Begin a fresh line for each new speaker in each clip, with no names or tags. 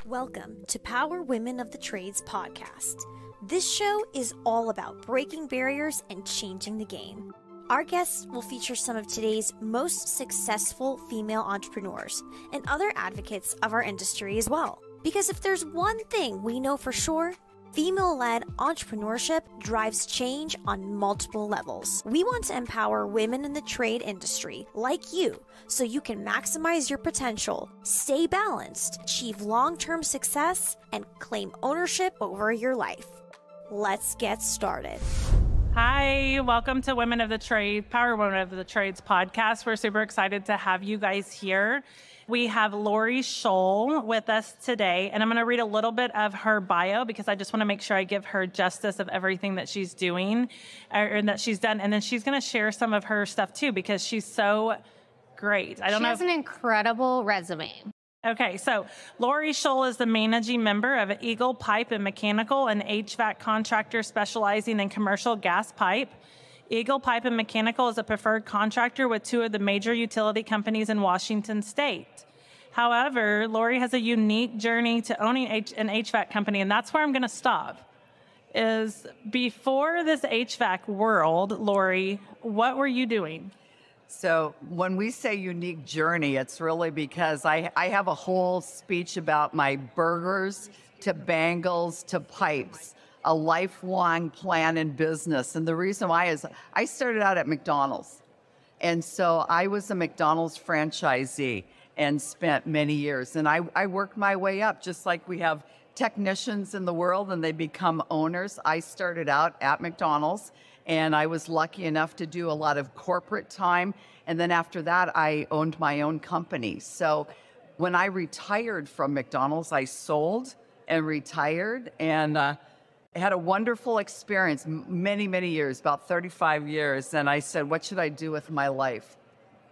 Welcome to Power Women of the Trades podcast. This show is all about breaking barriers and changing the game. Our guests will feature some of today's most successful female entrepreneurs and other advocates of our industry as well. Because if there's one thing we know for sure, female-led entrepreneurship drives change on multiple levels. We want to empower women in the trade industry like you so you can maximize your potential, stay balanced, achieve long-term success, and claim ownership over your life. Let's get started.
Hi, welcome to Women of the Trade, Power Women of the Trades podcast. We're super excited to have you guys here. We have Lori Tschohl with us today, and I'm going to read a little bit of her bio because I just want to make sure I give her justice of everything that she's doing or that she's done. And then she's going to share some of her stuff too because she's so great.
She has an incredible resume.
Okay, so Lori Tschohl is the managing member of Eagle Pipe and Mechanical, an HVAC contractor specializing in commercial gas pipe. Eagle Pipe and Mechanical is a preferred contractor with two of the major utility companies in Washington State. However, Lori has a unique journey to owning an HVAC company, and that's where I'm going to stop. Is before this HVAC world, Lori, what were you doing?
So when we say unique journey, it's really because I have a whole speech about my burgers to bangles to pipes, a lifelong plan in business. And the reason why is I started out at McDonald's. And so I was a McDonald's franchisee and spent many years. And I worked my way up, just like we have technicians in the world and they become owners. I started out at McDonald's and I was lucky enough to do a lot of corporate time. And then after that, I owned my own company. So when I retired from McDonald's, I sold and retired and had a wonderful experience, many, many years, about 35 years. And I said, what should I do with my life?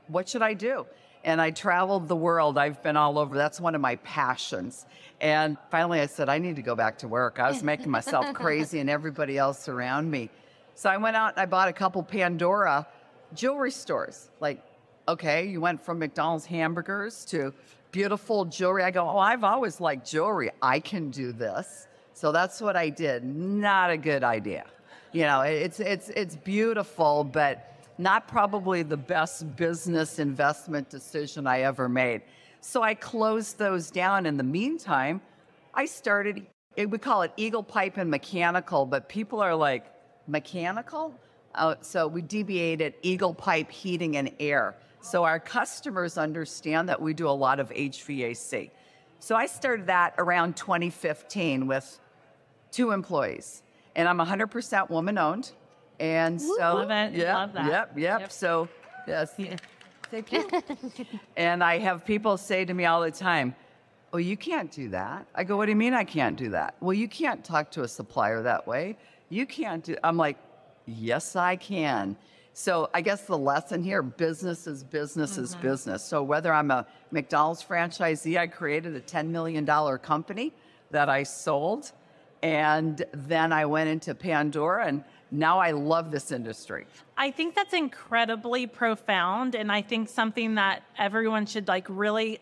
What should I do? And I traveled the world. I've been all over. That's one of my passions. And finally I said, I need to go back to work. I was making myself crazy and everybody else around me. So I went out and I bought a couple Pandora jewelry stores. Like, okay, you went from McDonald's hamburgers to beautiful jewelry. I go, oh, I've always liked jewelry. I can do this. So that's what I did. Not a good idea. You know, it's beautiful, but not probably the best business investment decision I ever made. So I closed those down. In the meantime, I started, we call it Eagle Pipe and Mechanical, but people are like, mechanical? So we deviated Eagle Pipe Heating and Air. So our customers understand that we do a lot of HVAC. So I started that around 2015 with 2 employees. And I'm 100% woman-owned. And so,
love it.
Yeah,
Love that.
Yep. So, yes, thank you. And I have people say to me all the time, oh, you can't do that. I go, what do you mean I can't do that? Well, you can't talk to a supplier that way. You can't do, I'm like, yes, I can. So I guess the lesson here, business is business is business. So whether I'm a McDonald's franchisee, I created a $10 million company that I sold. And then I went into Pandora and now I love this industry.
I think that's incredibly profound, and I think something that everyone should really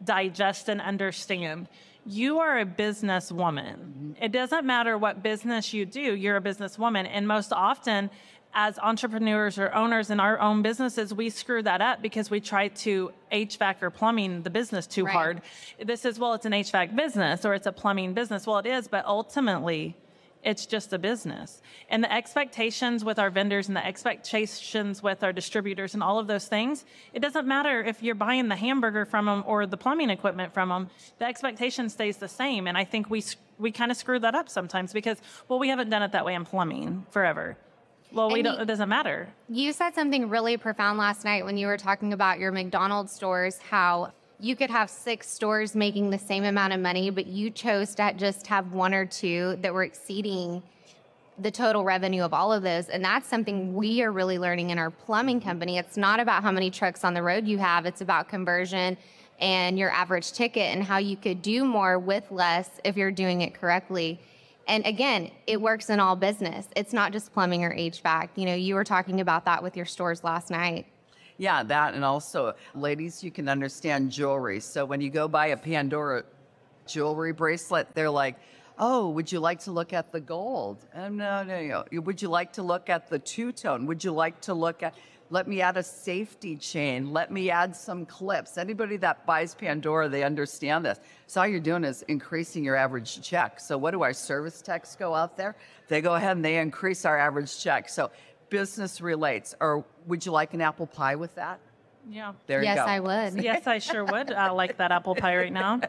digest and understand. You are a businesswoman. Mm-hmm. It doesn't matter what business you do, you're a businesswoman. And most often, as entrepreneurs or owners in our own businesses, we screw that up because we try to HVAC or plumbing the business too hard. This is, well, it's an HVAC business or it's a plumbing business. Well, it is, but ultimately, it's just a business. And the expectations with our vendors and the expectations with our distributors and all of those things, it doesn't matter if you're buying the hamburger from them or the plumbing equipment from them, the expectation stays the same. And I think we kind of screw that up sometimes because, well, we haven't done it that way in plumbing forever. Well, it doesn't matter.
You said something really profound last night when you were talking about your McDonald's stores, how you could have 6 stores making the same amount of money, but you chose to just have 1 or 2 that were exceeding the total revenue of all of those. And that's something we are really learning in our plumbing company. It's not about how many trucks on the road you have. It's about conversion and your average ticket and how you could do more with less if you're doing it correctly. And again, it works in all business. It's not just plumbing or HVAC. You know, you were talking about that with your stores last night.
Yeah, that, and also, ladies, you can understand jewelry. So when you go buy a Pandora jewelry bracelet, they're like, oh, would you like to look at the gold? No. Would you like to look at the two-tone? Would you like to look at, let me add a safety chain. Let me add some clips. Anybody that buys Pandora, they understand this. So all you're doing is increasing your average check. So what do our service techs go out there? They go ahead and they increase our average check. So business relates. Or would you like an apple pie with that?
Yeah.
There you go.
Yes, I would.
Yes, I sure would. I like that apple pie right now.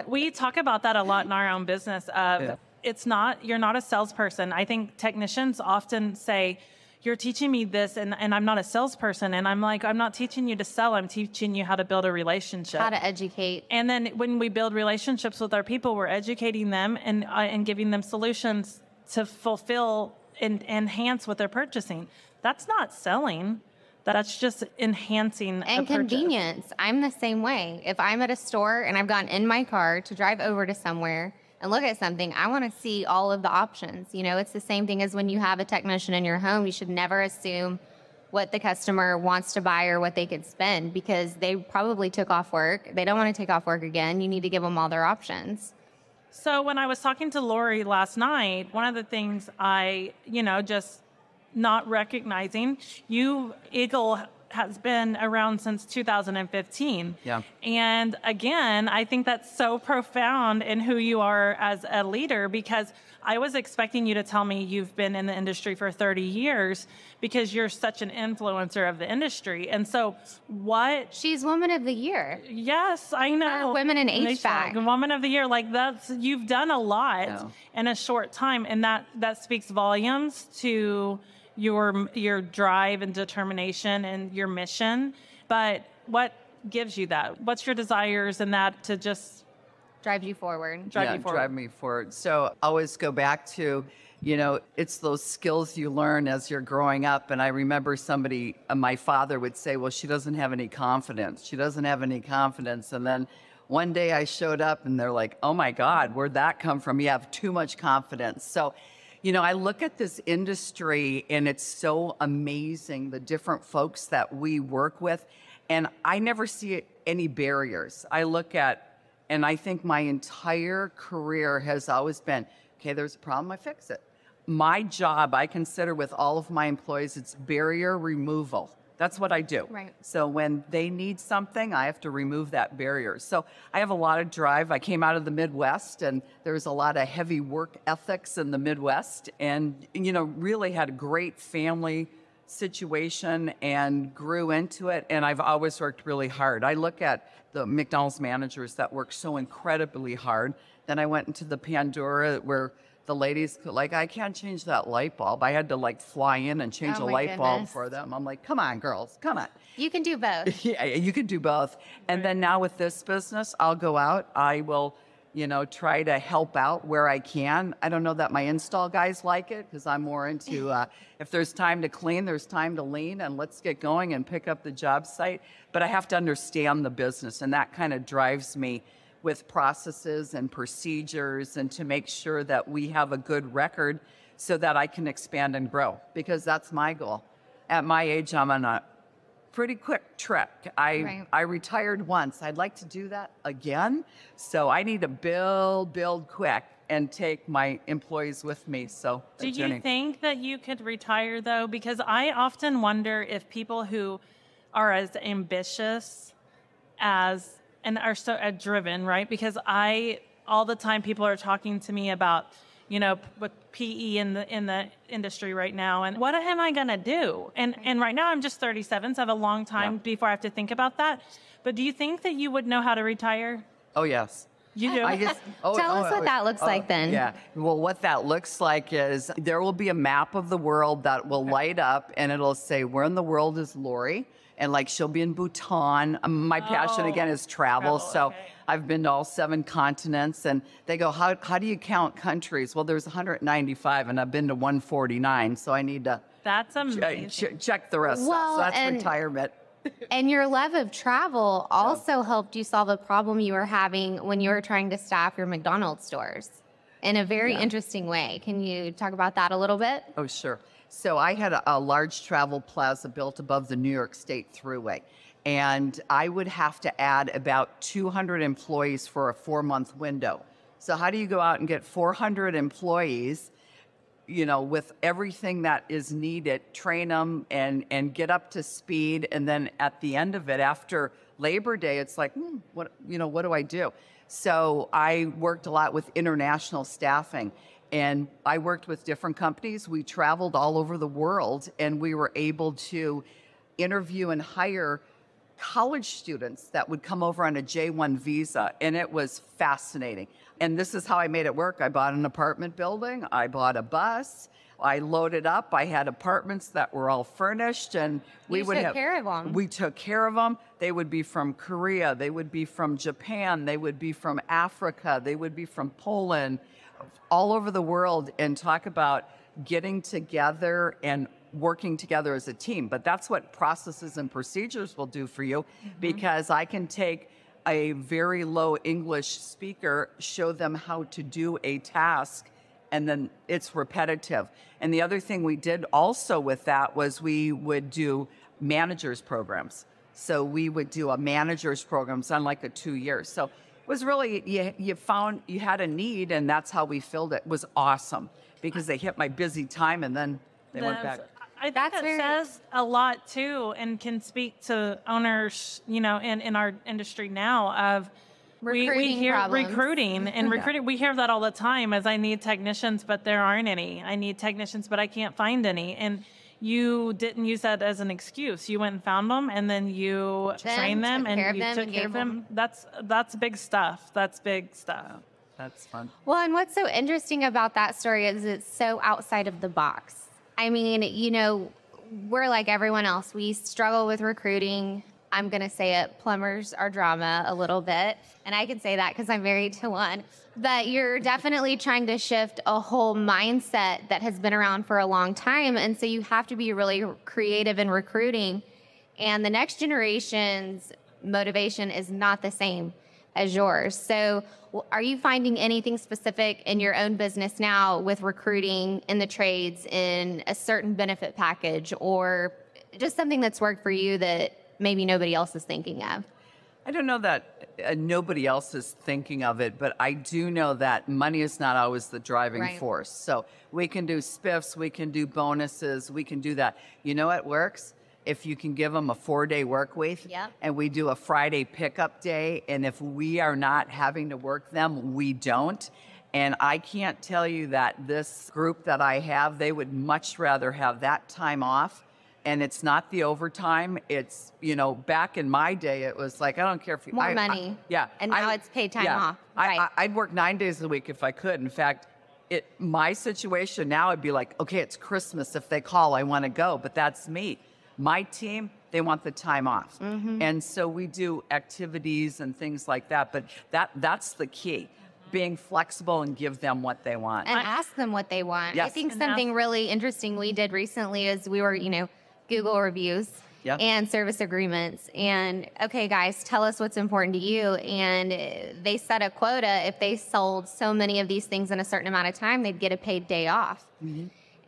We talk about that a lot in our own business. You're not a salesperson. I think technicians often say, you're teaching me this and I'm not a salesperson. And I'm like, I'm not teaching you to sell. I'm teaching you how to build a relationship.
How to educate.
And then when we build relationships with our people, we're educating them and giving them solutions to fulfill and enhance what they're purchasing. That's not selling. That's just enhancing
and convenience. I'm the same way. If I'm at a store and I've gotten in my car to drive over to somewhere and look at something, I want to see all of the options. You know, it's the same thing as when you have a technician in your home. You should never assume what the customer wants to buy or what they could spend, because they probably took off work. They don't want to take off work again. You need to give them all their options.
So when I was talking to Lori last night, one of the things I, just not recognizing, Eagle has been around since 2015.
Yeah.
And again, I think that's so profound in who you are as a leader, because I was expecting you to tell me you've been in the industry for 30 years because you're such an influencer of the industry. And so
She's Woman of the Year.
Yes, I know.
Or Women in HVAC.
Woman of the Year. Like you've done a lot in a short time. And that speaks volumes to your drive and determination and your mission. But what gives you that? What's your desires in that to just
drive you forward?
Drive me forward. So I always go back to, it's those skills you learn as you're growing up. And I remember my father would say, well, she doesn't have any confidence. She doesn't have any confidence. And then one day I showed up and they're like, oh my God, where'd that come from? You have too much confidence. So I look at this industry and it's so amazing, the different folks that we work with, and I never see any barriers. I look at, and I think my entire career has always been, okay, there's a problem, I fix it. My job, I consider with all of my employees, it's barrier removal. That's what I do.
Right.
So when they need something, I have to remove that barrier. So I have a lot of drive. I came out of the Midwest, and there's a lot of heavy work ethics in the Midwest, and really had a great family situation and grew into it. And I've always worked really hard. I look at the McDonald's managers that work so incredibly hard. Then I went into the Pandora where the ladies could, I can't change that light bulb. I had to fly in and change a light bulb for them. I'm like, come on, girls, come on.
You can do both.
Yeah, you can do both. And then now with this business, I'll go out. I will, try to help out where I can. I don't know that my install guys like it, because I'm more into, if there's time to clean, there's time to lean, and let's get going and pick up the job site. But I have to understand the business, and that kind of drives me with processes and procedures, and to make sure that we have a good record so that I can expand and grow, because that's my goal. At my age, I'm on a pretty quick trek. I retired once. I'd like to do that again. So I need to build quick and take my employees with me. So
do you think that you could retire though? Because I often wonder if people who are as ambitious and are so driven, right? Because all the time people are talking to me about, with PE in the industry right now, and what am I gonna do? And right now I'm just 37, so I have a long time before I have to think about that. But do you think that you would know how to retire?
Oh, yes.
You do?
Tell us what that looks like then.
Yeah. Well, what that looks like is there will be a map of the world that will light up, and it'll say, where in the world is Lori? And she'll be in Bhutan. My passion again is travel. So I've been to all 7 continents, and they go, how do you count countries? Well, there's 195 and I've been to 149. So I need to
That's amazing.
Check the rest.
Well,
so that's retirement.
And your love of travel also helped you solve a problem you were having when you were trying to staff your McDonald's stores in a very interesting way. Can you talk about that a little bit?
Oh, sure. So I had a large travel plaza built above the New York State Thruway, and I would have to add about 200 employees for a 4-month window. So how do you go out and get 400 employees, with everything that is needed, train them and get up to speed. And then at the end of it, after Labor Day, it's like, what do I do? So I worked a lot with international staffing, and I worked with different companies. We traveled all over the world, and we were able to interview and hire college students that would come over on a J1 visa, and it was fascinating. And this is how I made it work. I bought an apartment building, I bought a bus, I loaded up, I had apartments that were all furnished, and we took
care of them.
We took care of them. They would be from Korea, they would be from Japan, they would be from Africa, they would be from Poland, all over the world, and talk about getting together and working together as a team. But that's what processes and procedures will do for you, because I can take a very low English speaker, show them how to do a task, and then it's repetitive. And the other thing we did also with that was we would do managers programs. So we would do a managers programs on like a 2 years. So it was really, you found you had a need, and that's how we filled it. It was awesome, because they hit my busy time and then they went back.
I think that says a lot too, and can speak to owners, in our industry now of we hear recruiting and recruiting. We hear that all the time as I need technicians, but there aren't any. I need technicians, but I can't find any. And you didn't use that as an excuse. You went and found them, and then you trained them, and you took care of them. That's big stuff. That's big stuff.
That's fun.
Well, and what's so interesting about that story is it's so outside of the box. I mean, we're like everyone else. We struggle with recruiting. I'm going to say it. Plumbers are drama a little bit. And I can say that because I'm married to one. But you're definitely trying to shift a whole mindset that has been around for a long time. And so you have to be really creative in recruiting. And the next generation's motivation is not the same as yours. So are you finding anything specific in your own business now with recruiting in the trades, in a certain benefit package, or just something that's worked for you that maybe nobody else is thinking of?
I don't know that nobody else is thinking of it, but I do know that money is not always the driving force. So we can do spiffs, we can do bonuses, we can do that. You know what works? If you can give them a 4-day work week, and we do a Friday pickup day, and if we are not having to work them, we don't. And I can't tell you that this group that I have, they would much rather have that time off. And it's not the overtime. It's, back in my day, it was like, I don't care if you...
More money. And now it's paid time off. Right.
I'd work 9 days a week if I could. In fact, my situation now would be like, okay, it's Christmas. If they call, I want to go. But that's me. My team, they want the time off. And so we do activities and things like that. But that's the key, being flexible and give them what they want.
And ask them what they want.
Yes.
I think something really interesting we did recently is we were, Google reviews and service agreements. And, okay, guys, tell us what's important to you. And they set a quota. If they sold so many of these things in a certain amount of time, they'd get a paid day off.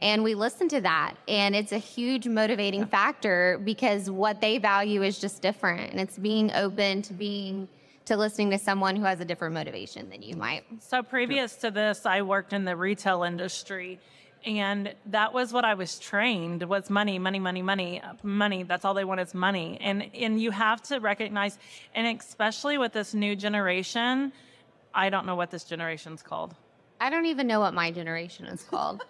And we listen to that, and it's a huge motivating factor, because what they value is just different, and it's being open to listening to someone who has a different motivation than you might.
So previous to this, I worked in the retail industry, and that was what I was trained was money, money, money, money, money. That's all they want is money. And you have to recognize, and especially with this new generation, I don't know what this generation's called.
I don't even know what my generation is called.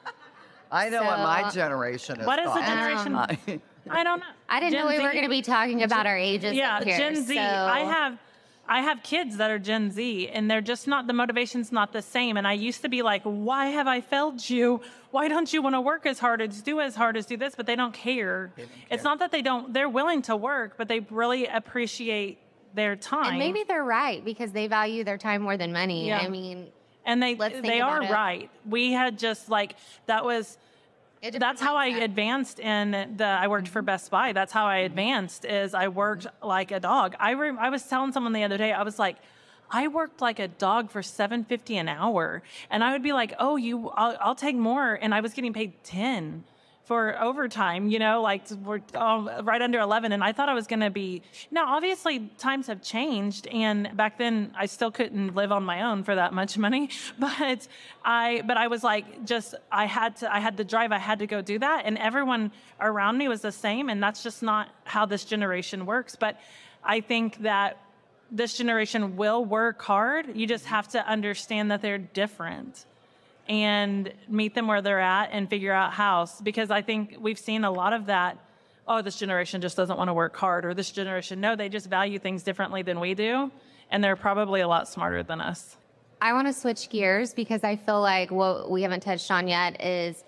I know what my generation is.
What is the generation? I don't know.
I didn't know we were going to be talking about our ages.
Yeah,
here,
Gen Z. I have kids that are Gen Z, and they're just not, the motivation's not the same. And I used to be like, why have I failed you? Why don't you want to work as hard as do this? But they don't care. It's not that they're willing to work, but they really appreciate their time.
And maybe they're right, because they value their time more than money.
Yeah.
I mean,
and they are right. We had just that's how I advanced I worked for Best Buy. That's how I advanced, is I worked like a dog. I was telling someone the other day, I was like, I worked like a dog for $7.50 an hour. And I would be like, I'll take more. And I was getting paid $10 for overtime, like we're right under 11. And I thought I was going to be, now obviously times have changed. And back then I still couldn't live on my own for that much money. But I was like, I had the drive, I had to go do that. And everyone around me was the same. And that's just not how this generation works. But I think that this generation will work hard. You just have to understand that they're different and meet them where they're at and figure out how. Because I think we've seen a lot of that, this generation just doesn't want to work hard, or this generation, no, they just value things differently than we do. And they're probably a lot smarter than us.
I want to switch gears because I feel like what we haven't touched on yet is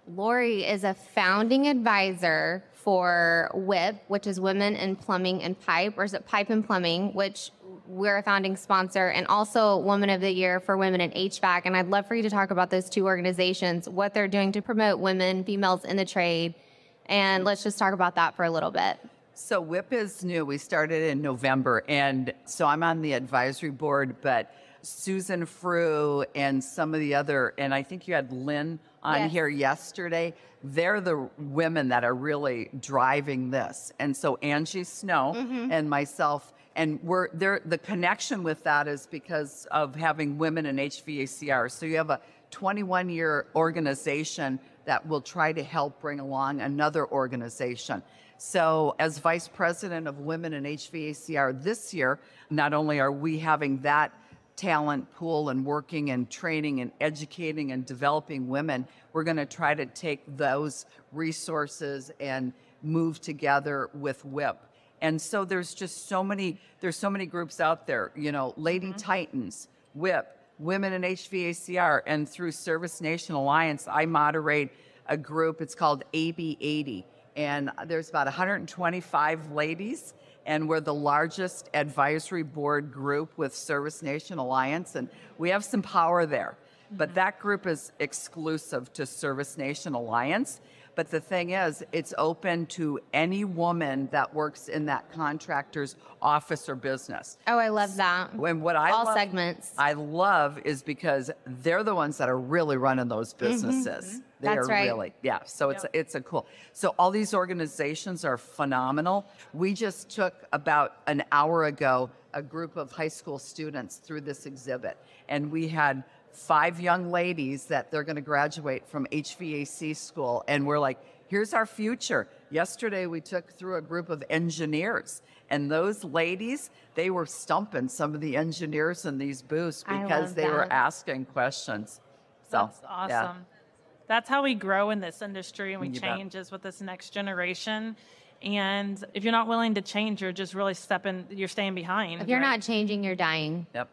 Lori is a founding advisor for WIP, which is Women in Plumbing and Pipe, or is it Pipe and Plumbing, which we're a founding sponsor, and also Woman of the Year for Women in HVAC. And I'd love for you to talk about those two organizations, what they're doing to promote women, females in the trade. And let's just talk about that for a little bit.
So WIP is new. We started in November. And so I'm on the advisory board, but Susan Frew and some of the other, and I think you had Lynn on here yesterday. They're the women that are really driving this. And so Angie Snow and myself, and the connection with that is because of having women in HVACR. So you have a 21-year organization that will try to help bring along another organization. So as vice president of Women in HVACR this year, not only are we having that talent pool and working and training and educating and developing women, we're going to try to take those resources and move together with WIP. And so there's so many groups out there, Lady Titans, WIP, Women in HVACR, and through Service Nation Alliance, I moderate a group. It's called AB80, and there's about 125 ladies. And we're the largest advisory board group with Service Nation Alliance, and we have some power there. But that group is exclusive to Service Nation Alliance. But the thing is, it's open to any woman that works in that contractor's office or business.
Oh, I love that.
And
all segments.
I love is because they're the ones that are really running those businesses.
That's right.
Really, So it's a cool. So all these organizations are phenomenal. We just took about an hour ago a group of high school students through this exhibit, and we had 5 young ladies that they're going to graduate from HVAC school, and we're like, here's our future. Yesterday we took through a group of engineers, and those ladies, they were stumping some of the engineers in these booths because they were asking questions. So
that's awesome. That's how we grow in this industry, and we change is with this next generation. And if you're not willing to change, you're just really you're staying behind.
If you're not changing, you're dying.
Yep.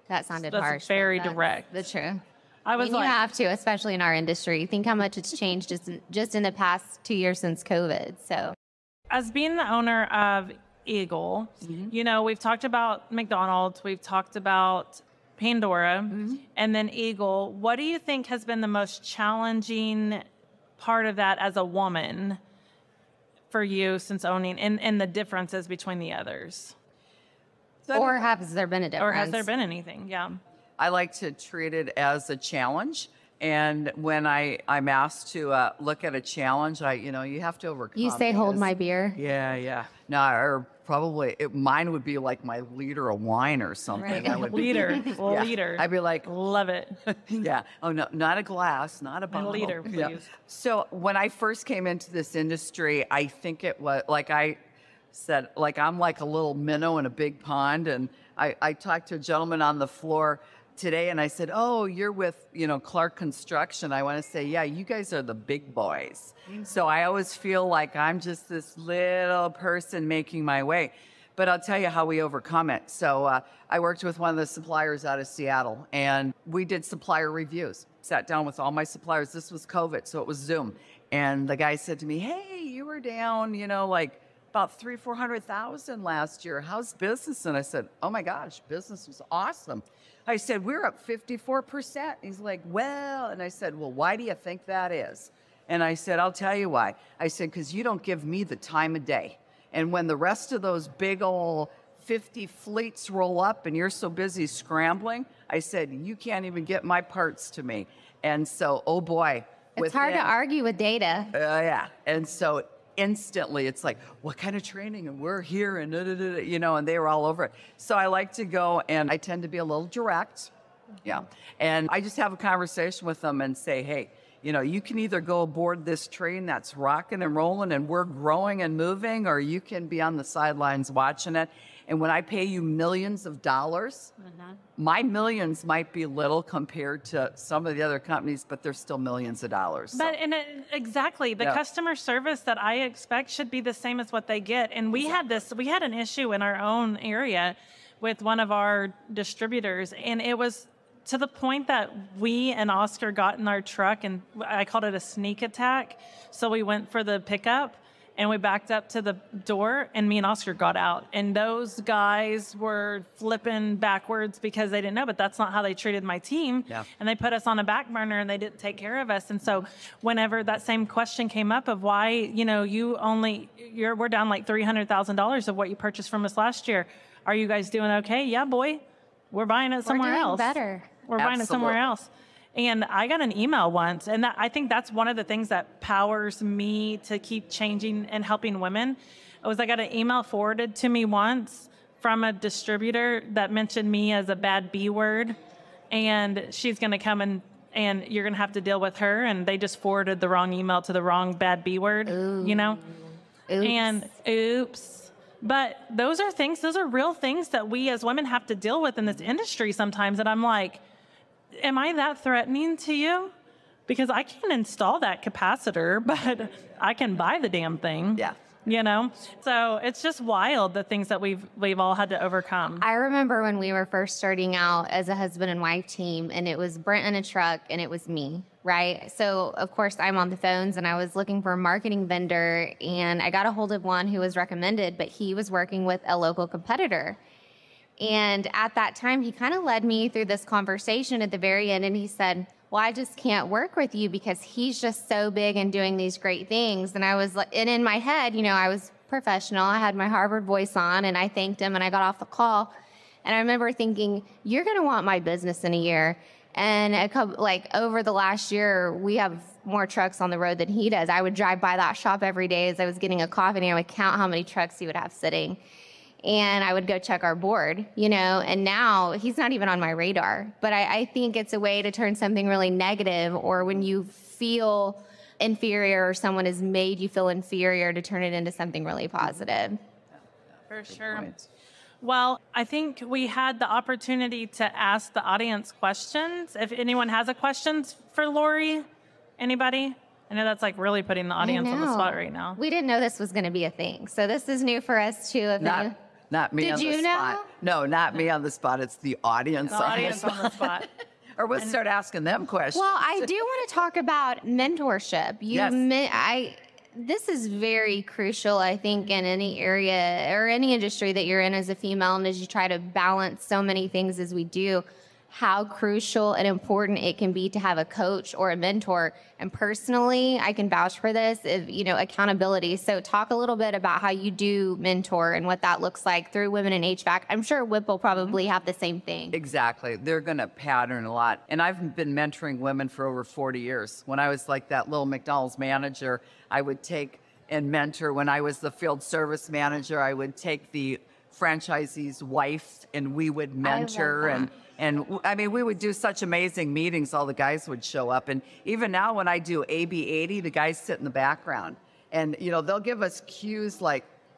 That sounded
That's
harsh.
very direct.
The truth.
You
have to, especially in our industry. Think how much it's changed just in the past 2 years since COVID. So,
as being the owner of Eagle, we've talked about McDonald's, we've talked about Pandora, and then Eagle. What do you think has been the most challenging part of that as a woman for you since owning, and the differences between the others?
Or has there been a difference?
Or has there been anything? Yeah.
I like to treat it as a challenge. And when I'm asked to look at a challenge, you have to overcome.
You say, hold my beer?
Yeah. No, or probably mine would be like my liter of wine or something.
Right.
Liter.
I'd be like,
love it.
Yeah. Oh, no, not a glass, not a bottle.
A liter, please.
Yeah. So when I first came into this industry, I think it was like I said, I'm like a little minnow in a big pond. And I talked to a gentleman on the floor today, and I said, oh, you're with, Clark Construction. I want to say, yeah, you guys are the big boys. So I always feel like I'm just this little person making my way. But I'll tell you how we overcome it. So I worked with one of the suppliers out of Seattle, and we did supplier reviews. Sat down with all my suppliers. This was COVID, so it was Zoom. And the guy said to me, hey, you were down, about 300,000-400,000 last year. How's business? And I said, oh my gosh, business was awesome. I said, we're up 54%. He's like, well, and I said, well, why do you think that is? And I said, I'll tell you why. I said, because you don't give me the time of day. And when the rest of those big old 50 fleets roll up and you're so busy scrambling, I said, you can't even get my parts to me. And so, oh boy,
It's hard to argue with data.
Yeah. And so instantly it's like, what kind of training? And we're here and you know, and they were all over it. So I like to go, and I tend to be a little direct. Yeah. And I just have a conversation with them and say, hey, you know, you can either go aboard this train that's rocking and rolling and we're growing and moving, or you can be on the sidelines watching it. And when I pay you millions of dollars, my millions might be little compared to some of the other companies, but they're still millions of dollars.
But exactly, the customer service that I expect should be the same as what they get. And we had an issue in our own area with one of our distributors, and it was to the point that we and Oscar got in our truck, and I called it a sneak attack. So we went for the pickup, and we backed up to the door, and me and Oscar got out. And those guys were flipping backwards because they didn't know, but that's not how they treated my team.
Yeah.
And they put us on a back burner, and they didn't take care of us. And so whenever that same question came up of why, you know, we're down like $300,000 of what you purchased from us last year. Are you guys doing okay? Yeah, boy. We're buying it somewhere else.
Better.
We're buying it somewhere else. And I got an email once, and I think that's one of the things that powers me to keep changing and helping women. I got an email forwarded to me once from a distributor that mentioned me as a bad B word, and she's going to come and you're going to have to deal with her. And they just forwarded the wrong email to the wrong bad B word, you know?
Oops.
And oops. But those are real things that we as women have to deal with in this industry sometimes. And I'm like, am I that threatening to you? Because I can't install that capacitor, but I can buy the damn thing.
Yeah.
You know? So it's just wild, the things that we've all had to overcome.
I remember when we were first starting out as a husband and wife team, and it was Brent in a truck and it was me, right? So of course I'm on the phones, and I was looking for a marketing vendor, and I got a hold of one who was recommended, but he was working with a local competitor. And at that time, he kind of led me through this conversation at the very end, and he said, well, I just can't work with you because he's just so big and doing these great things. And I was like, and in my head, you know, I was professional. I had my Harvard voice on, and I thanked him, and I got off the call. And I remember thinking, you're going to want my business in a year. And over the last year, we have more trucks on the road than he does. I would drive by that shop every day as I was getting a coffee, and I would count how many trucks he would have sitting. And I would go check our board, you know, and now he's not even on my radar. But I think it's a way to turn something really negative, or when you feel inferior or someone has made you feel inferior, to turn it into something really positive.
For sure. Well, I think we had the opportunity to ask the audience questions. If anyone has a question for Lori, anybody? I know that's like really putting the audience on the spot right now.
We didn't know this was going to be a thing. So this is new for us too.
Not me on the spot.
Did you know?
No, not me on the spot. It's the audience on the spot. Or we'll start asking them questions.
Well, I do want to talk about mentorship. This is very crucial, I think, in any area or any industry that you're in as a female, and as you try to balance so many things as we do, how crucial and important it can be to have a coach or a mentor. And personally, I can vouch for this, accountability. So talk a little bit about how you do mentor and what that looks like through Women in HVAC. I'm sure WIP will probably have the same thing.
Exactly. They're going to pattern a lot. And I've been mentoring women for over 40 years. When I was like that little McDonald's manager, I would take and mentor. When I was the field service manager, I would take the franchisee's wife, and we would mentor. And I mean, we would do such amazing meetings. All the guys would show up. And even now when I do AB80, the guys sit in the background. And, they'll give us cues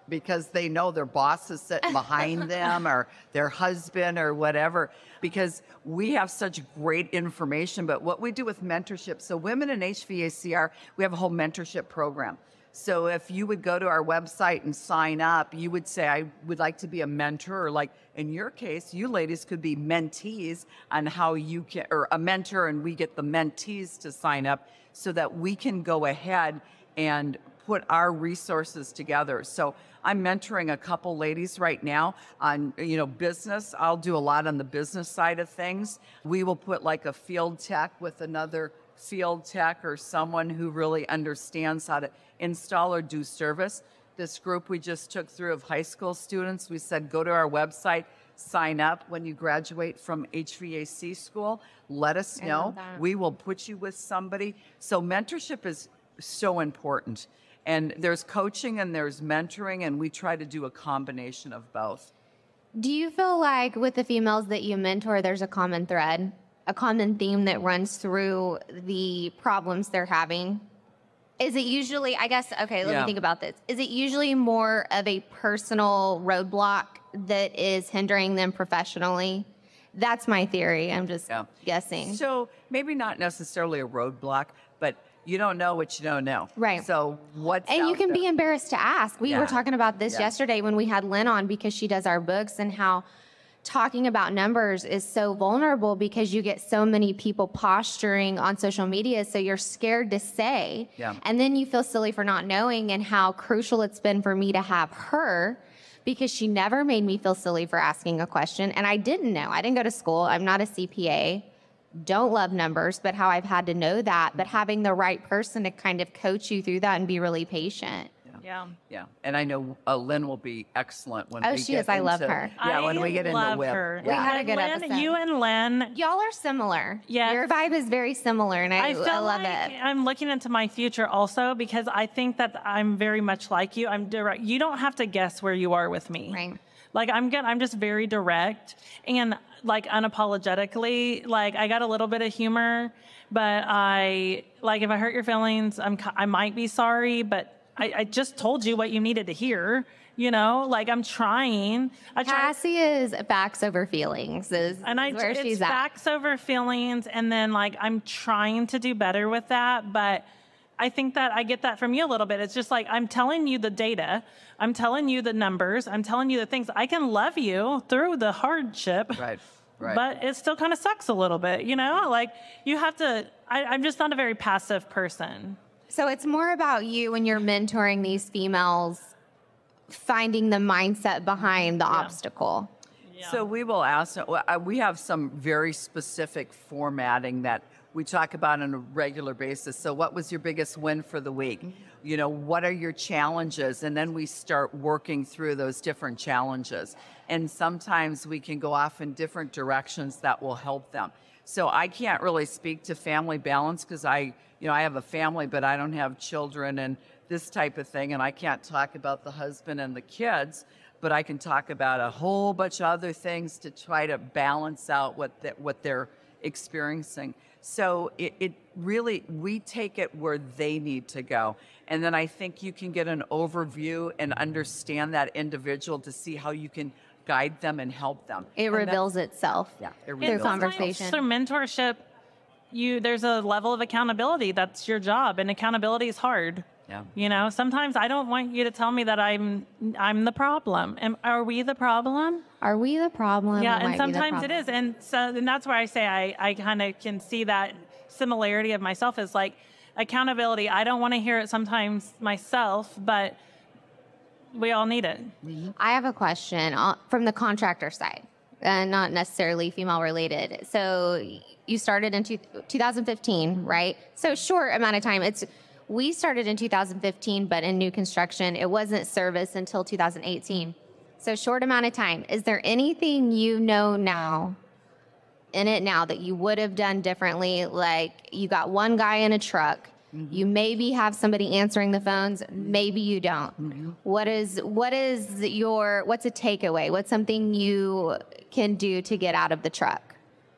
because they know their boss is sitting behind them or their husband or whatever, because we have such great information. But what we do with mentorship, so Women in HVACR, we have a whole mentorship program. So if you would go to our website and sign up, you would say, I would like to be a mentor, or like in your case, you ladies could be mentees on how you can, or a mentor, and we get the mentees to sign up so that we can go ahead and put our resources together. So I'm mentoring a couple ladies right now on, business. I'll do a lot on the business side of things. We will put like a field tech with another field tech or someone who really understands how to install or do service. This group we just took through of high school students, we said, go to our website, sign up when you graduate from HVAC school. Let us know. We will put you with somebody. So mentorship is so important. And there's coaching and there's mentoring, and we try to do a combination of both.
Do you feel like with the females that you mentor, there's a common thread, a common theme that runs through the problems they're having? Is it usually, I guess, okay, let me think about this. Is it usually more of a personal roadblock that is hindering them professionally? That's my theory. I'm just guessing.
So maybe not necessarily a roadblock, but you don't know what you don't know.
Right.
So what's
And you
out
can
there?
be embarrassed to ask. We were talking about this yesterday when we had Lynn on, because she does our books, and how talking about numbers is so vulnerable because you get so many people posturing on social media. So you're scared to say, and then you feel silly for not knowing, and how crucial it's been for me to have her, because she never made me feel silly for asking a question. And I didn't know. I didn't go to school. I'm not a CPA. Don't love numbers, but how I've had to know that, but having the right person to kind of coach you through that and be really patient.
Yeah. And I know Lynn will be excellent when we
she
get
is. I love her.
Yeah, when we get into WIP.
Her.
We had a good
Lynn,
episode.
you and Lynn.
Y'all are similar.
Yes.
Your vibe is very similar, and I
feel
love
like
it.
I'm looking into my future also, because I think that I'm very much like you. I'm direct. You don't have to guess where you are with me.
Right.
Like I'm good. I'm just very direct and like unapologetically. Like I got a little bit of humor, but I like if I hurt your feelings, I might be sorry, but I just told you what you needed to hear. You know, like I'm trying.
Cassie is facts over feelings. Where
it's
she's at.
facts over feelings, and then like I'm trying to do better with that, but I think that I get that from you a little bit. It's just like I'm telling you the data, I'm telling you the numbers, I'm telling you the things. I can love you through the hardship,
Right.
but it still kind of sucks a little bit, you know? Like you have to. I'm just not a very passive person.
So it's more about you when you're mentoring these females, finding the mindset behind the obstacle.
So we will ask, we have some very specific formatting that we talk about on a regular basis. So what was your biggest win for the week? You know, what are your challenges? And then we start working through those different challenges. And sometimes we can go off in different directions that will help them. So I can't really speak to family balance because I have a family, but I don't have children and this type of thing. And I can't talk about the husband and the kids, but I can talk about a whole bunch of other things to try to balance out what they're experiencing. So it really, we take it where they need to go. And then I think you can get an overview and understand that individual to see how you can guide them and help them.
It reveals itself through conversation.
Through mentorship, there's a level of accountability. That's your job, and accountability is hard.
Yeah.
You know, sometimes I don't want you to tell me that I'm the problem. Are we the problem?
Are we the problem?
Yeah, and sometimes it is. And that's where I say I kind of can see that similarity of myself is like accountability. I don't want to hear it sometimes myself, but we all need it.
I have a question from the contractor side, and not necessarily female related. So you started in 2015, right? So short amount of time. We started in 2015, but in new construction, it wasn't service until 2018. So short amount of time. Is there anything you know now, that you would have done differently? Like you got one guy in a truck. You maybe have somebody answering the phones. Maybe you don't. What's a takeaway? What's something you can do to get out of the truck?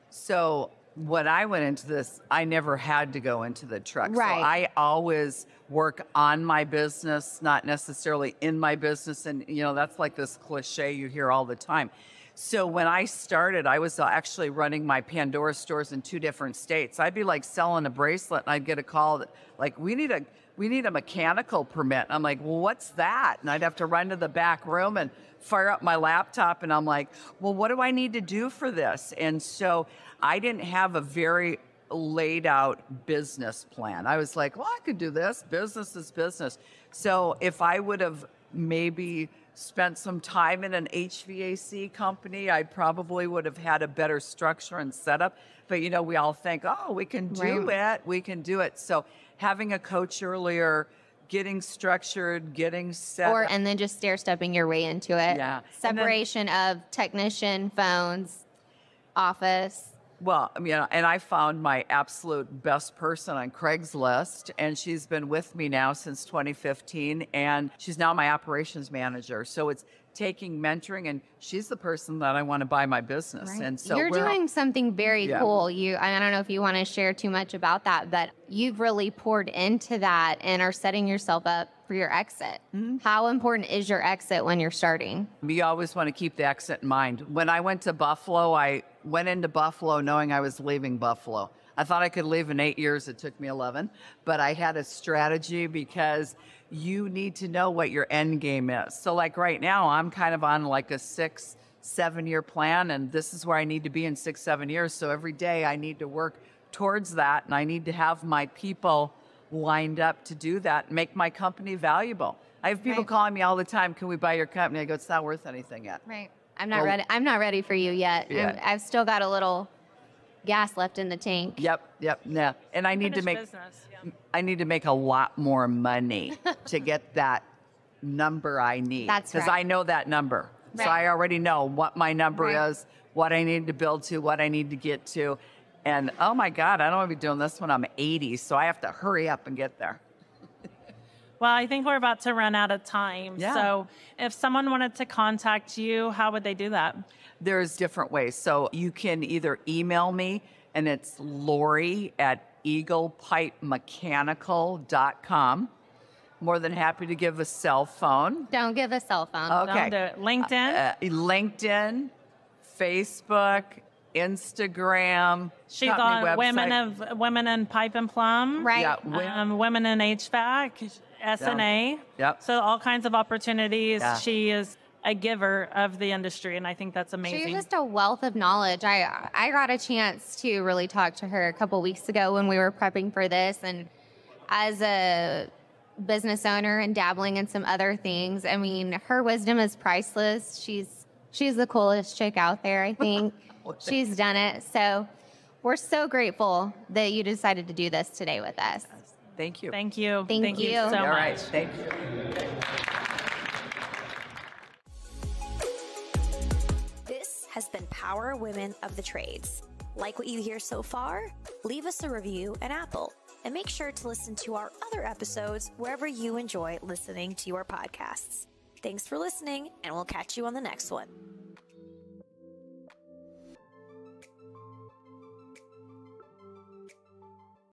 So when I went into this, I never had to go into the truck.
Right.
So I always work on my business, not necessarily in my business. And, that's like this cliche you hear all the time. So when I started, I was actually running my Pandora stores in 2 different states. I'd be like selling a bracelet and I'd get a call that like, we need a mechanical permit. I'm like, well, what's that? And I'd have to run to the back room and fire up my laptop. And I'm like, well, what do I need to do for this? And so I didn't have a very laid out business plan. I was like, well, I could do this. Business is business. So if I would have maybe spent some time in an HVAC company, I probably would have had a better structure and setup. But, we all think, oh, we can do it. We can do it. So having a coach earlier, getting structured, getting set up.
And then just stair-stepping your way into it.
Yeah.
Separation of technician, phones, office.
Well, and I found my absolute best person on Craigslist, and she's been with me now since 2015, and she's now my operations manager. So it's taking mentoring, and she's the person that I want to buy my business.
Right.
And so
you're doing something very cool. I don't know if you want to share too much about that, but you've really poured into that and are setting yourself up for your exit. Mm-hmm. How important is your exit when you're starting?
You always want to keep the exit in mind. When I went to Buffalo, I went into Buffalo knowing I was leaving Buffalo. I thought I could leave in 8 years. It took me 11. But I had a strategy because you need to know what your end game is. So like right now, I'm kind of on like a 6-7 year plan, and this is where I need to be in 6-7 years. So every day I need to work towards that, and I need to have my people lined up to do that and make my company valuable. I have people calling me all the time, can we buy your company? I go, it's not worth anything yet.
Right. I'm not ready. I'm not ready for you yet.
Yeah.
I've still got a little gas left in the tank.
Yep. Yeah. And I need to make I need to make a lot more money to get that number I need.
That's
because
right.
I know that number.
Right.
So I already know what my number is, what I need to build to, what I need to get to. And oh my God, I don't want to be doing this when I'm 80, so I have to hurry up and get there.
Well, I think we're about to run out of time.
Yeah.
So if someone wanted to contact you, how would they do that?
There's different ways. So you can either email me, and it's Lori at eaglepipemechanical.com. More than happy to give a cell phone.
Don't give a cell phone.
Okay.
Don't do it. LinkedIn?
LinkedIn, Facebook, Instagram.
She's
company
on
website.
Women in Pipe and Plum.
Right.
Yeah,
Women in HVAC, SNA.
Yep.
So all kinds of opportunities.
Yeah.
She is a giver of the industry, and I think that's amazing.
She's just a wealth of knowledge. I got a chance to really talk to her a couple weeks ago when we were prepping for this, and as a business owner and dabbling in some other things, I mean, her wisdom is priceless. She's the coolest chick out there, I think. She's done it. So we're so grateful that you decided to do this today with us.
Thank you.
Thank you.
Thank you.
so
All
much.
right. Thank you.
This has been Power Women of the Trades. Like what you hear so far? Leave us a review at Apple, and make sure to listen to our other episodes wherever you enjoy listening to your podcasts. Thanks for listening, and we'll catch you on the next one.